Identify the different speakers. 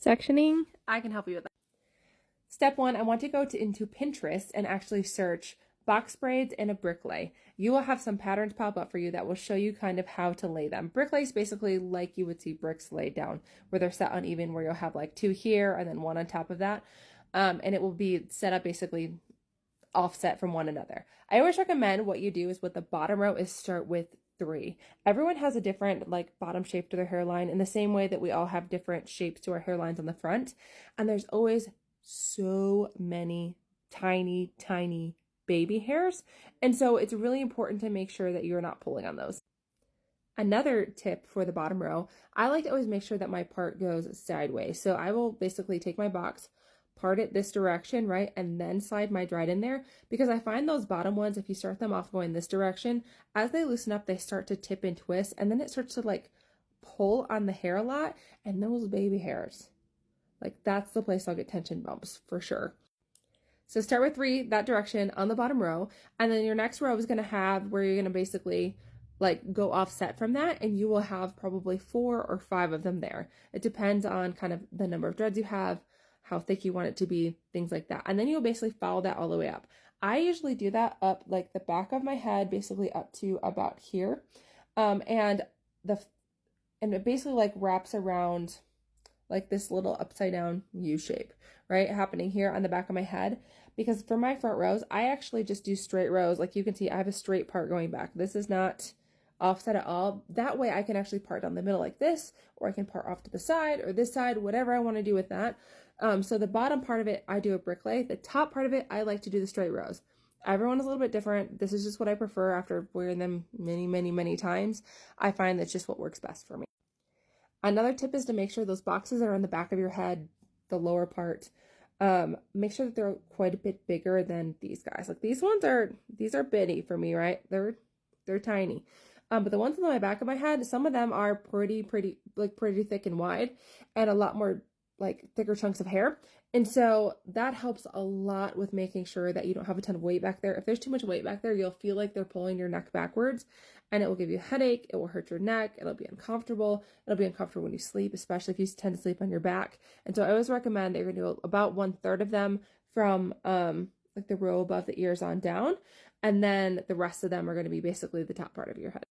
Speaker 1: sectioning, I can help you with that. Step one, I want to go into Pinterest and actually search box braids and a brick lay. You will have some patterns pop up for you that will show you kind of how to lay them. Brick lay is basically like you would see bricks laid down, where they're set uneven, where you'll have like two here and then one on top of that. And it will be set up basically offset from one another. I always recommend what you do is with the bottom row is start with 3. Everyone has a different like bottom shape to their hairline in the same way that we all have different shapes to our hairlines on the front. And there's always so many tiny, tiny baby hairs. And so it's really important to make sure that you're not pulling on those. Another tip for the bottom row, I like to always make sure that my part goes sideways. So I will basically take my box, part it this direction, right? And then slide my Dread in there, because I find those bottom ones, if you start them off going this direction, as they loosen up, they start to tip and twist, and then it starts to like pull on the hair a lot, and those baby hairs, like that's the place I'll get tension bumps for sure. So start with 3 that direction on the bottom row, and then your next row is going to have where you're going to basically like go offset from that, and you will have probably 4 or 5 of them there. It depends on kind of the number of dreads you have, how thick you want it to be, things like that. And then you'll basically follow that all the way up. I usually do that up like the back of my head, basically up to about here. And it basically like wraps around like this little upside down U shape, right? Happening here on the back of my head. Because for my front rows, I actually just do straight rows. Like you can see, I have a straight part going back. This is not offset at all. That way I can actually part down the middle like this, or I can part off to the side or this side, whatever I want to do with that. So the bottom part of it, I do a brick lay. The top part of it, I like to do the straight rows. Everyone is a little bit different. This is just what I prefer after wearing them many, many, many times. I find that's just what works best for me. Another tip is to make sure those boxes are on the back of your head, the lower part. Make sure that they're quite a bit bigger than these guys. Like these are bitty for me, right? They're tiny. But the ones on the back of my head, some of them are pretty thick and wide, and a lot more like thicker chunks of hair. And so that helps a lot with making sure that you don't have a ton of weight back there. If there's too much weight back there, you'll feel like they're pulling your neck backwards, and it will give you a headache. It will hurt your neck. It'll be uncomfortable. It'll be uncomfortable when you sleep, especially if you tend to sleep on your back. And so I always recommend that you're going to do about 1/3 of them from like the row above the ears on down. And then the rest of them are going to be basically the top part of your head.